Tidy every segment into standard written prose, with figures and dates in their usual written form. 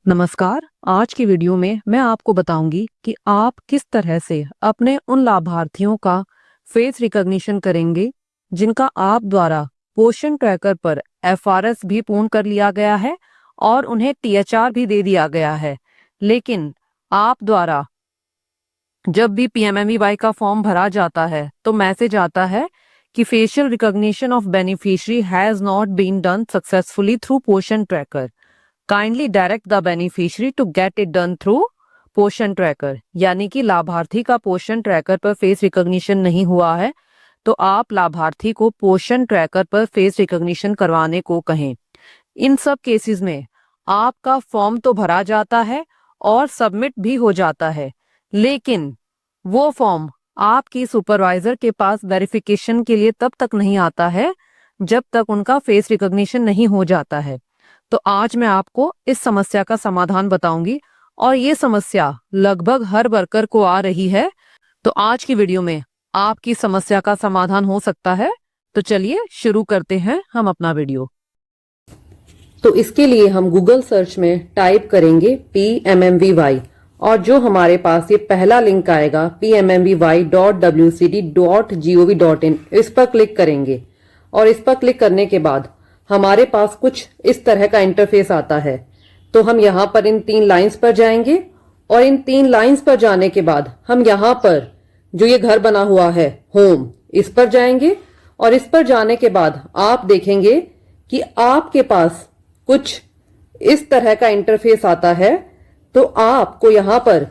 नमस्कार। आज की वीडियो में मैं आपको बताऊंगी कि आप किस तरह से अपने उन लाभार्थियों का फेस रिकॉग्निशन करेंगे जिनका आप द्वारा पोषण ट्रैकर पर एफआरएस भी पूर्ण कर लिया गया है और उन्हें टीएचआर भी दे दिया गया है, लेकिन आप द्वारा जब भी पीएमएमवीवाई का फॉर्म भरा जाता है तो मैसेज आता है कि facial recognition of beneficiary has not been done successfully through Poshan tracker. Kindly direct the beneficiary to get it done through Poshan tracker. यानी कि लाभार्थी का पोषण ट्रैकर पर फेस रिकॉग्निशन नहीं हुआ है तो आप लाभार्थी को पोषण ट्रैकर पर फेस रिकॉग्निशन करवाने को कहें। इन सब केसेस में आपका फॉर्म तो भरा जाता है और सबमिट भी हो जाता है, लेकिन वो फॉर्म आपकी सुपरवाइजर के पास वेरिफिकेशन के लिए तब तक नहीं आता है जब तक उनका फेस रिकॉग्निशन नहीं हो जाता है। तो आज मैं आपको इस समस्या का समाधान बताऊंगी और ये समस्या लगभग हर वर्कर को आ रही है। तो आज की वीडियो में आपकी समस्या का समाधान हो सकता है। तो चलिए शुरू करते हैं हम अपना वीडियो। तो इसके लिए हम गूगल सर्च में टाइप करेंगे PMMVY और जो हमारे पास ये पहला लिंक आएगा pmmvy.wcd.gov.in, इस पर क्लिक करेंगे और इस पर क्लिक करने के बाद हमारे पास कुछ इस तरह का इंटरफेस आता है। तो हम यहाँ पर इन 3 लाइंस पर जाएंगे और इन 3 लाइंस पर जाने के बाद हम यहाँ पर जो ये घर बना हुआ है होम, इस पर जाएंगे और इस पर जाने के बाद आप देखेंगे कि आपके पास कुछ इस तरह का इंटरफेस आता है। तो आपको यहाँ पर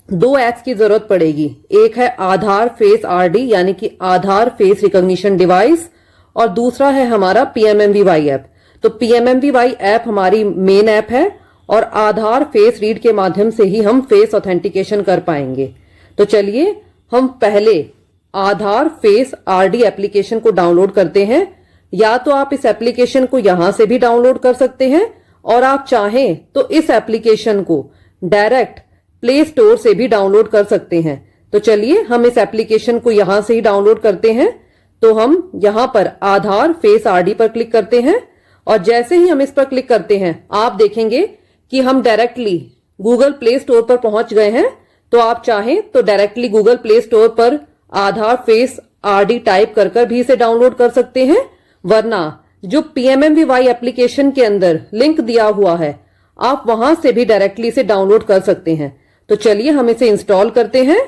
2 ऐप्स की जरूरत पड़ेगी। एक है आधार फेस RD यानी कि आधार फेस रिकॉग्निशन डिवाइस और दूसरा है हमारा PMMVY ऐप। तो PMMVY ऐप हमारी मेन ऐप है और आधार फेस रीड के माध्यम से ही हम फेस ऑथेंटिकेशन कर पाएंगे। तो चलिए हम पहले आधार फेस RD एप्लीकेशन को डाउनलोड करते हैं। या तो आप इस एप्लीकेशन को यहां से भी डाउनलोड कर सकते हैं और आप चाहें तो इस एप्लीकेशन को डायरेक्ट प्ले स्टोर से भी डाउनलोड कर सकते हैं। तो चलिए हम इस एप्लीकेशन को यहां से ही डाउनलोड करते हैं। तो हम यहां पर आधार फेस RD पर क्लिक करते हैं और जैसे ही हम इस पर क्लिक करते हैं आप देखेंगे कि हम डायरेक्टली गूगल प्ले स्टोर पर पहुंच गए हैं। तो आप चाहें तो डायरेक्टली गूगल प्ले स्टोर पर आधार फेस RD टाइप कर भी इसे डाउनलोड कर सकते हैं, वरना जो PMMVY एप्लीकेशन के अंदर लिंक दिया हुआ है आप वहां से भी डायरेक्टली इसे डाउनलोड कर सकते हैं। तो चलिए हम इसे इंस्टॉल करते हैं।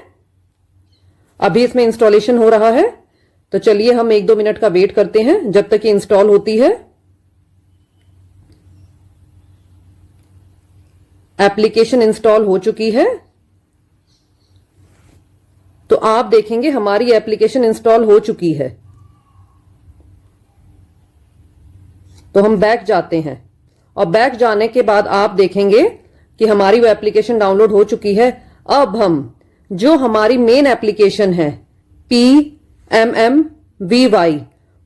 अभी इसमें इंस्टॉलेशन हो रहा है, तो चलिए हम 1-2 मिनट का वेट करते हैं जब तक ये इंस्टॉल होती है। एप्लीकेशन इंस्टॉल हो चुकी है। तो आप देखेंगे हमारी एप्लीकेशन इंस्टॉल हो चुकी है। तो हम बैक जाते हैं और बैक जाने के बाद आप देखेंगे कि हमारी वो एप्लीकेशन डाउनलोड हो चुकी है। अब हम जो हमारी मेन एप्लीकेशन है PMMVY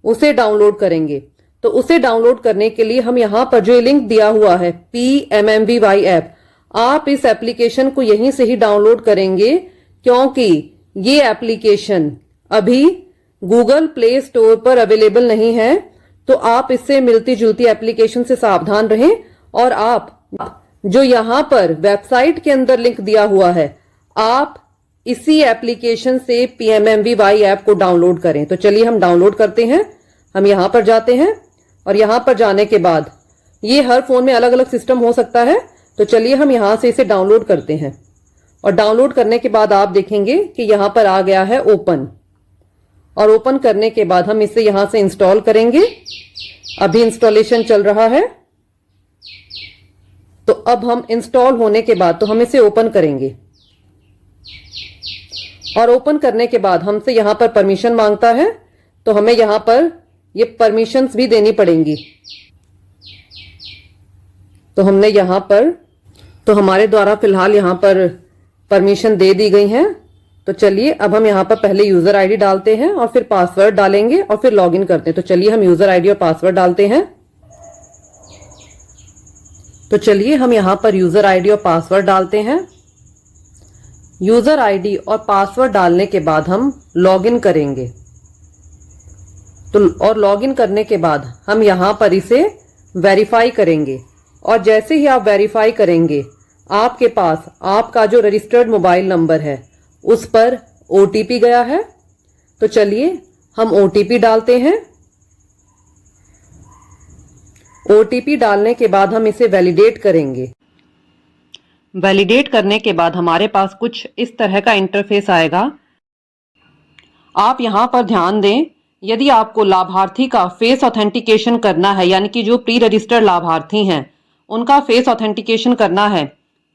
उसे डाउनलोड करेंगे। तो उसे डाउनलोड करने के लिए हम यहां पर जो लिंक दिया हुआ है PMMVY ऐप, आप इस एप्लीकेशन को यहीं से ही डाउनलोड करेंगे क्योंकि ये एप्लीकेशन अभी गूगल प्ले स्टोर पर अवेलेबल नहीं है। तो आप इससे मिलती जुलती एप्लीकेशन से सावधान रहें और आप जो यहां पर वेबसाइट के अंदर लिंक दिया हुआ है आप इसी एप्लीकेशन से PMMVY ऐप को डाउनलोड करें। तो चलिए हम डाउनलोड करते हैं। हम यहां पर जाते हैं और यहां पर जाने के बाद ये हर फोन में अलग अलग सिस्टम हो सकता है। तो चलिए हम यहां से इसे डाउनलोड करते हैं और डाउनलोड करने के बाद आप देखेंगे कि यहां पर आ गया है ओपन और ओपन करने के बाद हम इसे यहां से इंस्टॉल करेंगे। अभी इंस्टॉलेशन चल रहा है। तो अब हम इंस्टॉल होने के बाद तो हम इसे ओपन करेंगे और ओपन करने के बाद हमसे यहां पर परमिशन मांगता है। तो हमें यहां पर ये परमिशंस भी देनी पड़ेंगी। तो हमने यहां पर तो हमारे द्वारा फिलहाल यहां पर परमिशन दे दी गई है। तो चलिए अब हम यहां पर पहले यूजर आईडी डालते हैं और फिर पासवर्ड डालेंगे और फिर लॉगिन करते हैं। तो चलिए हम यूजर आईडी और पासवर्ड डालते हैं। तो चलिए हम यहां पर यूजर आईडी और पासवर्ड डालते हैं। यूजर आईडी और पासवर्ड डालने के बाद हम लॉगिन करेंगे। तो और लॉगिन करने के बाद हम यहां पर इसे वेरीफाई करेंगे और जैसे ही आप वेरीफाई करेंगे आपके पास आपका जो रजिस्टर्ड मोबाइल नंबर है उस पर ओटीपी गया है। तो चलिए हम ओटीपी डालते हैं। ओटीपी डालने के बाद हम इसे वैलिडेट करेंगे। वैलिडेट करने के बाद हमारे पास कुछ इस तरह का इंटरफेस आएगा। आप यहां पर ध्यान दें, यदि आपको लाभार्थी का फेस ऑथेंटिकेशन करना है, यानी कि जो प्री रजिस्टर्ड लाभार्थी हैं उनका फेस ऑथेंटिकेशन करना है,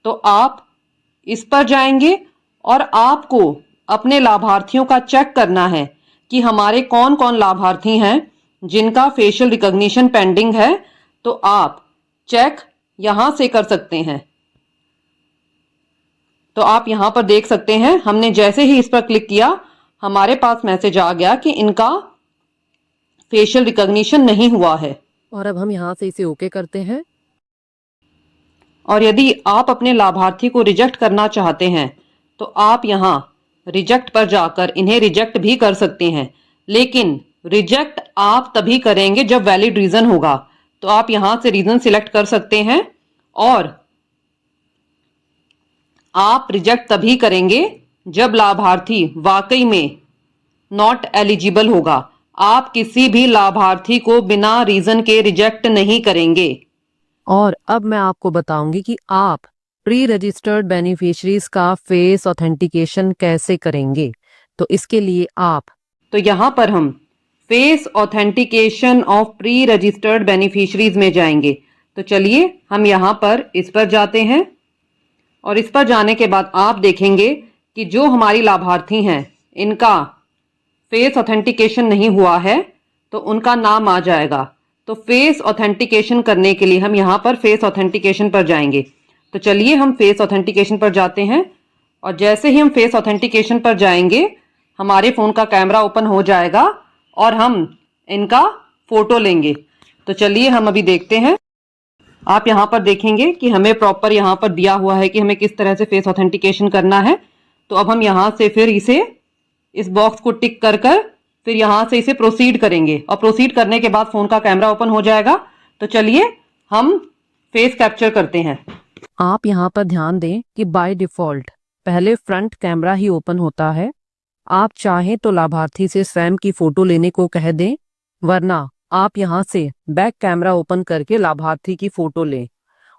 तो आप इस पर जाएंगे और आपको अपने लाभार्थियों का चेक करना है कि हमारे कौन कौन लाभार्थी हैं जिनका फेशियल रिकॉग्निशन पेंडिंग है। तो आप चेक यहां से कर सकते हैं। तो आप यहां पर देख सकते हैं, हमने जैसे ही इस पर क्लिक किया हमारे पास मैसेज आ गया कि इनका फेशियल रिकॉग्निशन नहीं हुआ है। और अब हम यहाँ से इसे ओके करते हैं। और यदि आप अपने लाभार्थी को रिजेक्ट करना चाहते हैं तो आप यहाँ रिजेक्ट पर जाकर इन्हें रिजेक्ट भी कर सकते हैं, लेकिन रिजेक्ट आप तभी करेंगे जब वैलिड रीजन होगा। तो आप यहाँ से रीजन सिलेक्ट कर सकते हैं और आप रिजेक्ट तभी करेंगे जब लाभार्थी वाकई में नॉट एलिजिबल होगा। आप किसी भी लाभार्थी को बिना रीजन के रिजेक्ट नहीं करेंगे। और अब मैं आपको बताऊंगी कि आप प्री रजिस्टर्ड बेनिफिशरीज का फेस ऑथेंटिकेशन कैसे करेंगे। तो इसके लिए तो यहाँ पर हम face authentication of pre registered beneficiaries में जाएंगे। तो चलिए हम यहाँ पर इस पर जाते हैं और इस पर जाने के बाद आप देखेंगे कि जो हमारी लाभार्थी हैं इनका फेस ऑथेंटिकेशन नहीं हुआ है तो उनका नाम आ जाएगा। तो फेस ऑथेंटिकेशन करने के लिए हम यहाँ पर फेस ऑथेंटिकेशन पर जाएंगे। तो चलिए हम फेस ऑथेंटिकेशन पर जाते हैं और जैसे ही हम फेस ऑथेंटिकेशन पर जाएंगे हमारे फ़ोन का कैमरा ओपन हो जाएगा और हम इनका फ़ोटो लेंगे। तो चलिए हम अभी देखते हैं। आप यहाँ पर देखेंगे कि हमें प्रॉपर यहाँ पर दिया हुआ है कि हमें किस तरह से फेस ऑथेंटिकेशन करना है। तो अब हम यहाँ से फिर इसे इस बॉक्स को टिक कर फिर यहाँ से इसे प्रोसीड करेंगे और प्रोसीड करने के बाद फ़ोन का कैमरा ओपन हो जाएगा। तो चलिए हम फेस कैप्चर करते हैं। आप यहाँ पर ध्यान दें कि बाय डिफ़ॉल्ट पहले फ्रंट कैमरा ही ओपन होता है। आप चाहें तो लाभार्थी से स्वयं की फ़ोटो लेने को कह दें, वरना आप यहाँ से बैक कैमरा ओपन करके लाभार्थी की फ़ोटो लें।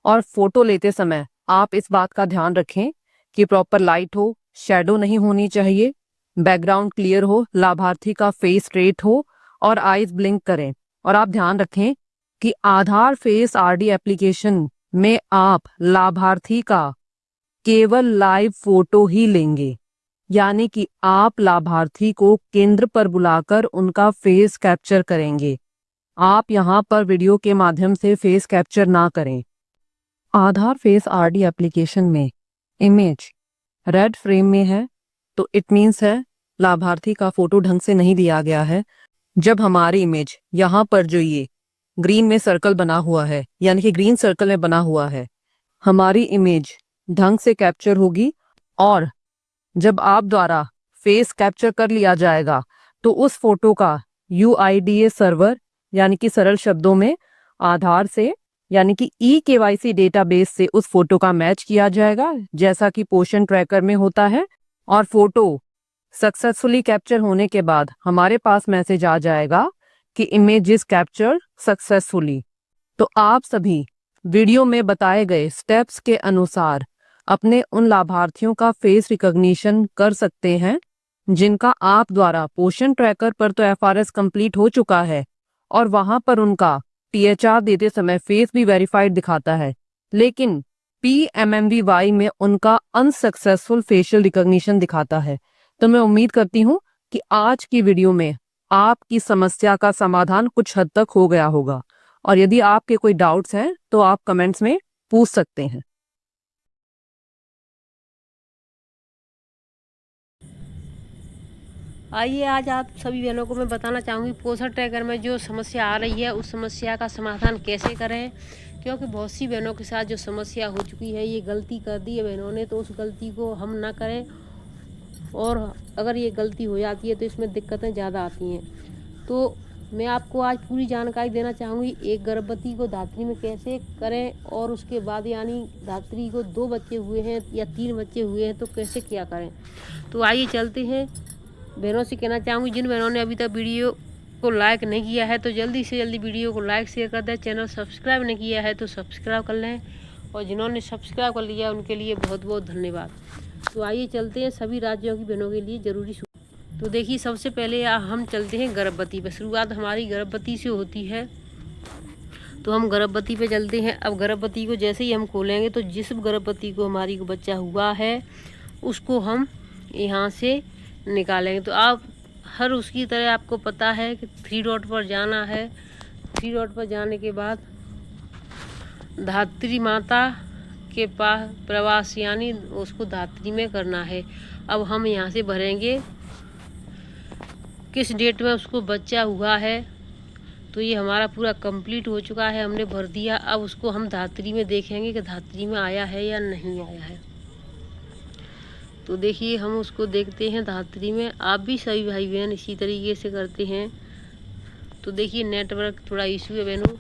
और फ़ोटो लेते समय आप इस बात का ध्यान रखें कि प्रॉपर लाइट हो, शैडो नहीं होनी चाहिए, बैकग्राउंड क्लियर हो, लाभार्थी का फेस स्ट्रेट हो और आईज ब्लिंक करें। और आप ध्यान रखें कि आधार फेस आरडी एप्लीकेशन में आप लाभार्थी का केवल लाइव फोटो ही लेंगे, यानी कि आप लाभार्थी को केंद्र पर बुलाकर उनका फेस कैप्चर करेंगे। आप यहां पर वीडियो के माध्यम से फेस कैप्चर ना करें। आधार फेस आरडी एप्लीकेशन में इमेज रेड फ्रेम में है, तो इट मीन्स है लाभार्थी का फोटो ढंग से नहीं दिया गया है। जब हमारी इमेज यहाँ पर जो ये ग्रीन में सर्कल बना हुआ है, यानी कि ग्रीन सर्कल में बना हुआ है, हमारी इमेज ढंग से कैप्चर होगी। और जब आप द्वारा फेस कैप्चर कर लिया जाएगा तो उस फोटो का UIDA सर्वर, यानी कि सरल शब्दों में आधार से, यानी कि eKYC डेटाबेस से उस फोटो का मैच किया जाएगा, जैसा कि पोषण ट्रैकर में होता है। और फोटो सक्सेसफुली कैप्चर होने के बाद हमारे पास मैसेज आ जाएगा कि इमेज इज कैप्चर सक्सेसफुली। तो आप सभी वीडियो में बताए गए स्टेप्स के अनुसार अपने उन लाभार्थियों का फेस रिकॉग्निशन कर सकते हैं जिनका आप द्वारा पोषण ट्रैकर पर तो FRS कंप्लीट हो चुका है और वहां पर उनका THR देते समय फेस भी वेरीफाइड दिखाता है, लेकिन PMMVY में उनका अनसक्सेसफुल फेशियल रिकॉग्निशन दिखाता है। तो मैं उम्मीद करती हूँ कि आज की वीडियो में आपकी समस्या का समाधान कुछ हद तक हो गया होगा। और यदि आपके कोई डाउट्स हैं तो आप कमेंट्स में पूछ सकते हैं। आइए आज आप सभी बहनों को मैं बताना चाहूँगी पोषण ट्रैकर में जो समस्या आ रही है उस समस्या का समाधान कैसे करें, क्योंकि बहुत सी बहनों के साथ जो समस्या हो चुकी है, ये गलती कर दी है बहनों ने, तो उस गलती को हम ना करें। और अगर ये गलती हो जाती है तो इसमें दिक्कतें ज़्यादा आती हैं। तो मैं आपको आज पूरी जानकारी देना चाहूँगी एक गर्भवती को धात्री में कैसे करें, और उसके बाद यानी धात्री को 2 बच्चे हुए हैं या 3 बच्चे हुए हैं तो कैसे क्या करें। तो आइए चलते हैं। बहनों से कहना चाहूँगी, जिन बहनों ने अभी तक वीडियो को लाइक नहीं किया है तो जल्दी से जल्दी वीडियो को लाइक शेयर कर दें। चैनल सब्सक्राइब नहीं किया है तो सब्सक्राइब कर लें, और जिन्होंने सब्सक्राइब कर लिया उनके लिए बहुत बहुत धन्यवाद। तो आइए चलते हैं सभी राज्यों की बहनों के लिए ज़रूरी। तो देखिए, सबसे पहले हम चलते हैं गर्भवती पे। शुरुआत हमारी गर्भवती से होती है, तो हम गर्भवती पे चलते हैं। अब गर्भवती को जैसे ही हम खोलेंगे तो जिस गर्भवती को हमारी को बच्चा हुआ है उसको हम यहाँ से निकालेंगे। तो आप हर उसकी तरह आपको पता है कि 3 डॉट पर जाना है। 3 डॉट पर जाने के बाद धात्री माता के पास प्रवास यानी उसको धात्री में करना है। अब हम यहाँ से भरेंगे किस डेट में उसको बच्चा हुआ है। तो ये हमारा पूरा कंप्लीट हो चुका है, हमने भर दिया। अब उसको हम धात्री में देखेंगे कि धात्री में आया है या नहीं आया है। तो देखिए, हम उसको देखते हैं धात्री में। आप भी सभी भाई बहन इसी तरीके से करते हैं। तो देखिए, नेटवर्क थोड़ा इशू है बहनों,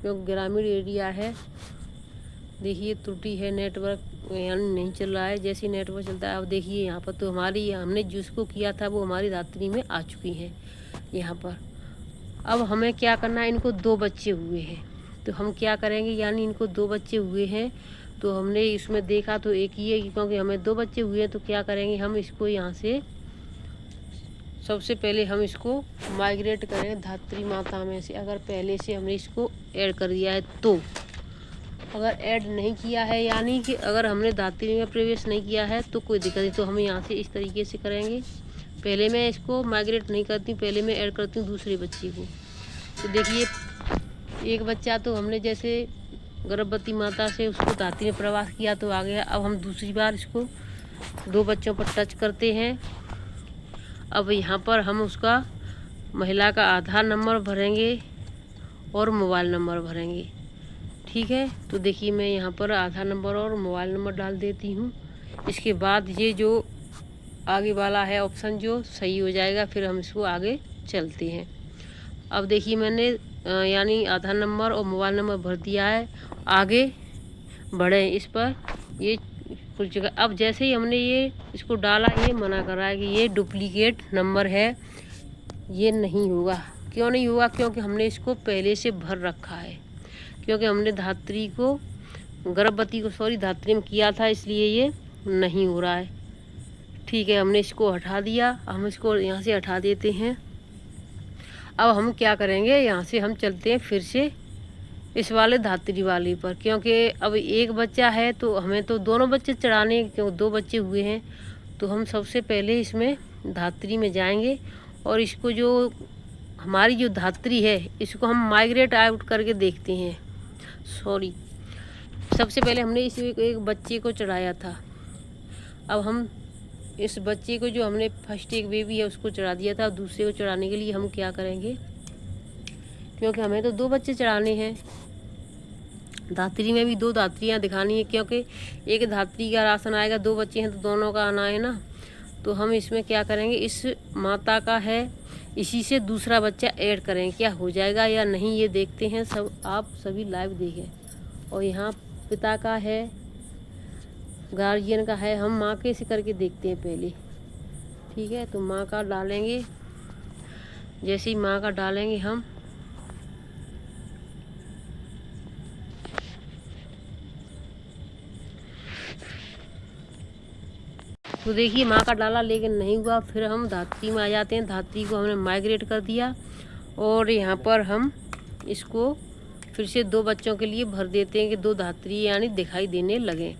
क्योंकि ग्रामीण एरिया है। देखिए, त्रुटि है, नेटवर्क यहाँ नहीं चल रहा है। जैसे नेटवर्क चलता है, अब देखिए यहाँ पर तो हमारी हमने जिसको किया था वो हमारी धात्री में आ चुकी है यहाँ पर। अब हमें क्या करना है, इनको 2 बच्चे हुए हैं तो हम क्या करेंगे, यानी इनको 2 बच्चे हुए हैं तो हमने इसमें देखा तो एक ही है, क्योंकि हमें 2 बच्चे हुए हैं। तो क्या करेंगे, हम इसको यहाँ से सबसे पहले हम इसको माइग्रेट करेंगे धात्री माता में से। अगर पहले से हमने इसको ऐड कर दिया है तो, अगर ऐड नहीं किया है यानी कि अगर हमने धात्री में प्रवेश नहीं किया है तो कोई दिक्कत नहीं। तो हम यहाँ से इस तरीके से करेंगे। पहले मैं इसको माइग्रेट नहीं करती, पहले मैं ऐड करती हूँ दूसरे बच्चे को। तो देखिए, एक बच्चा तो हमने जैसे गर्भवती माता से उसको धात्री में प्रवास किया तो आ गया। अब हम दूसरी बार इसको 2 बच्चों पर टच करते हैं। अब यहाँ पर हम उसका महिला का आधार नंबर भरेंगे और मोबाइल नंबर भरेंगे। ठीक है, तो देखिए मैं यहाँ पर आधार नंबर और मोबाइल नंबर डाल देती हूँ। इसके बाद ये जो आगे वाला है ऑप्शन जो सही हो जाएगा, फिर हम इसको आगे चलते हैं। अब देखिए, मैंने यानी आधार नंबर और मोबाइल नंबर भर दिया है। आगे बढ़े इस पर, ये खुल चुका। अब जैसे ही हमने ये इसको डाला, ये मना कर रहा है कि ये डुप्लीकेट नंबर है, ये नहीं होगा। क्यों नहीं होगा, क्योंकि हमने इसको पहले से भर रखा है। क्योंकि हमने धात्री को गर्भवती को धात्री में किया था, इसलिए ये नहीं हो रहा है। ठीक है, हमने इसको हटा दिया। हम इसको यहाँ से हटा देते हैं। अब हम क्या करेंगे, यहाँ से हम चलते हैं फिर से इस वाले धात्री वाले पर, क्योंकि अब एक बच्चा है तो हमें तो दोनों बच्चे चढ़ाने, क्यों 2 बच्चे हुए हैं। तो हम सबसे पहले इसमें धात्री में जाएंगे और इसको जो हमारी जो धात्री है इसको हम माइग्रेट आउट करके देखते हैं। सबसे पहले हमने इस एक बच्चे को चढ़ाया था। अब हम इस बच्चे को जो हमने फर्स्ट एक बेबी है उसको चढ़ा दिया था, दूसरे को चढ़ाने के लिए हम क्या करेंगे, क्योंकि हमें तो 2 बच्चे चढ़ाने हैं। धात्री में भी 2 धात्रियाँ दिखानी है, क्योंकि एक धात्री का राशन आएगा, 2 बच्चे हैं तो दोनों का आना है ना। तो हम इसमें क्या करेंगे, इस माता का है, इसी से दूसरा बच्चा ऐड करें, क्या हो जाएगा या नहीं ये देखते हैं। सब आप सभी लाइव देखें। और यहाँ पिता का है, गार्जियन का है, हम माँ के से करके देखते हैं पहले। ठीक है, तो माँ का डालेंगे। जैसे ही माँ का डालेंगे हम, तो देखिए माँ का डाला लेकिन नहीं हुआ। फिर हम धात्री में आ जाते हैं। धात्री को हमने माइग्रेट कर दिया और यहाँ पर हम इसको फिर से 2 बच्चों के लिए भर देते हैं कि 2 धात्री यानी दिखाई देने लगे।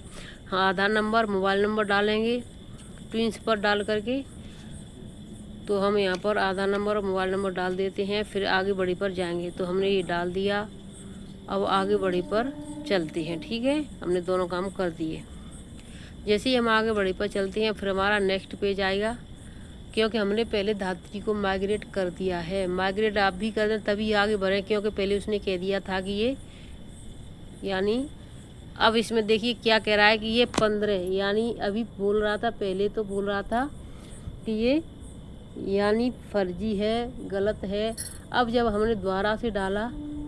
हाँ, आधार नंबर मोबाइल नंबर डालेंगे ट्विंस पर डाल करके। तो हम यहाँ पर आधार नंबर और मोबाइल नंबर डाल देते हैं। फिर आगे बढ़े पर जाएंगे, तो हमने ये डाल दिया। अब आगे बढ़े पर चलते हैं। ठीक है, हमने दोनों काम कर दिए। जैसे ही हम आगे बढ़े पर चलते हैं, फिर हमारा नेक्स्ट पेज आएगा, क्योंकि हमने पहले धात्री को माइग्रेट कर दिया है। माइग्रेट आप भी कर दें तभी आगे बढ़ें, क्योंकि पहले उसने कह दिया था कि ये यानी अब इसमें देखिए क्या कह रहा है कि ये 15, यानी अभी बोल रहा था, पहले तो बोल रहा था कि ये यानी फर्जी है, गलत है। अब जब हमने दोबारा से डाला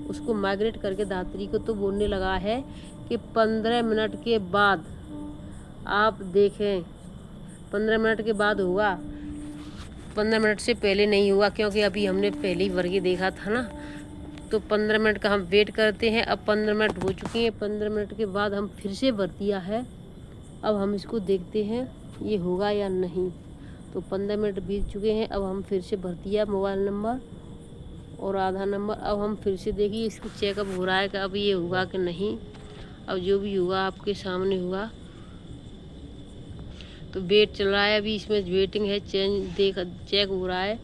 उसको माइग्रेट करके धात्री को, तो बोलने लगा है कि 15 मिनट के बाद आप देखें। 15 मिनट के बाद होगा, 15 मिनट से पहले नहीं हुआ, क्योंकि अभी हमने पहले ही भर के देखा था ना। तो 15 मिनट का हम वेट करते हैं। अब 15 मिनट हो चुके हैं। 15 मिनट के बाद हम फिर से भर दिया है। अब हम इसको देखते हैं ये होगा या नहीं। तो 15 मिनट बीत चुके हैं। अब हम फिर से भर दिया मोबाइल नंबर और आधार नंबर। अब हम फिर से देखिए इसको चेकअप हो रहा है कि अब ये होगा कि नहीं। अब जो भी होगा आपके सामने होगा। तो वेट चल रहा है, अभी इसमें वेटिंग है, चेक हो रहा है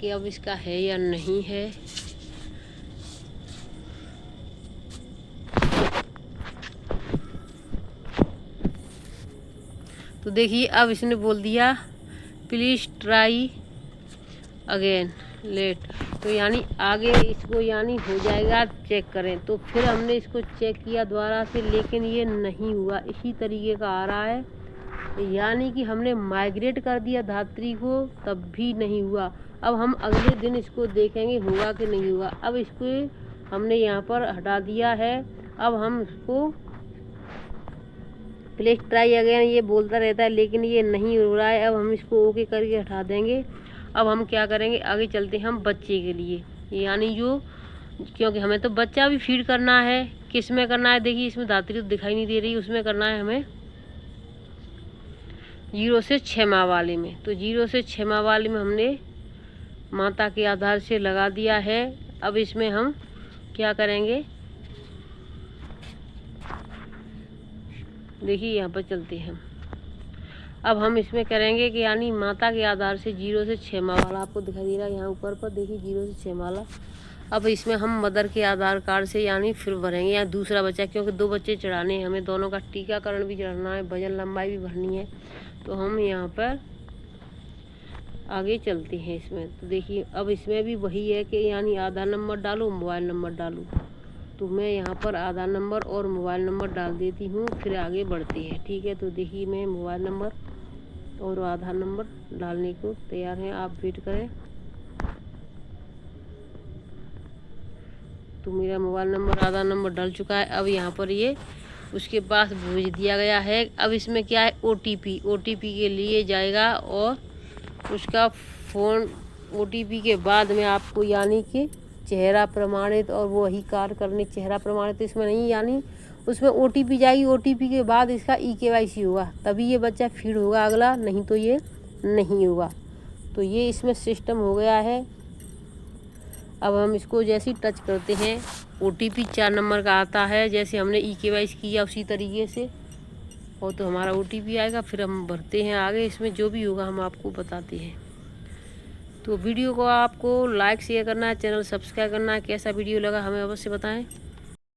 कि अब इसका है या नहीं है। तो देखिए अब इसने बोल दिया प्लीज़ ट्राई अगेन लेट। तो यानी आगे इसको यानी हो जाएगा, चेक करें। तो फिर हमने इसको चेक किया दोबारा से, लेकिन ये नहीं हुआ। इसी तरीके का आ रहा है, यानी कि हमने माइग्रेट कर दिया धात्री को, तब भी नहीं हुआ। अब हम अगले दिन इसको देखेंगे होगा कि नहीं हुआ। अब इसको हमने यहाँ पर हटा दिया है। अब हम इसको प्लीज ट्राई अगेन ये बोलता रहता है, लेकिन ये नहीं हो रहा है। अब हम इसको ओके करके हटा देंगे। अब हम क्या करेंगे, आगे चलते हैं हम बच्चे के लिए, यानी जो, क्योंकि हमें तो बच्चा भी फीड करना है। किस में करना है, देखिए इसमें धात्री तो दिखाई नहीं दे रही, उसमें करना है हमें 0 से 6 माह वाले में। तो 0 से 6 माह वाले में हमने माता के आधार से लगा दिया है। अब इसमें हम क्या करेंगे, देखिए यहाँ पर चलते हैं। अब हम इसमें करेंगे कि यानी माता के आधार से 0 से 6 माह वाला आपको दिखाई दे रहा है यहाँ ऊपर पर, देखिए 0 से 6 माह वाला। अब इसमें हम मदर के आधार कार्ड से यानी फिर भरेंगे या दूसरा बच्चा, क्योंकि 2 बच्चे चढ़ाने हैं हमें, दोनों का टीकाकरण भी चढ़ाना है, वजन लंबाई भी भरनी है। तो हम यहाँ पर आगे चलते हैं इसमें। तो देखिए अब इसमें भी वही है कि यानी आधार नंबर डालो, मोबाइल नंबर डालो। तो मैं यहाँ पर आधार नंबर और मोबाइल नंबर डाल देती हूँ, फिर आगे बढ़ते हैं, ठीक है। तो देखिए मैं मोबाइल नंबर और आधार नंबर डालने को तैयार हैं, आप वेट करें। तो मेरा मोबाइल नंबर आधार नंबर डाल चुका है। अब यहाँ पर ये उसके पास भेज दिया गया है। अब इसमें क्या है, OTP के लिए जाएगा और उसका फ़ोन, OTP के बाद में आपको यानी कि चेहरा प्रमाणित और वो वही कार्य करने, चेहरा प्रमाणित इसमें नहीं, यानी उसमें OTP जाएगी। OTP के बाद इसका EKYC होगा, तभी ये बच्चा फीड होगा अगला, नहीं तो ये नहीं होगा। तो ये इसमें सिस्टम हो गया है। अब हम इसको जैसे ही टच करते हैं OTP 4 नंबर का आता है, जैसे हमने EKYC किया उसी तरीके से, और तो हमारा OTP आएगा। फिर हम भरते हैं आगे, इसमें जो भी होगा हम आपको बताते हैं। तो वीडियो को आपको लाइक शेयर करना है, चैनल सब्सक्राइब करना है। कैसा वीडियो लगा हमें अवश्य बताएं।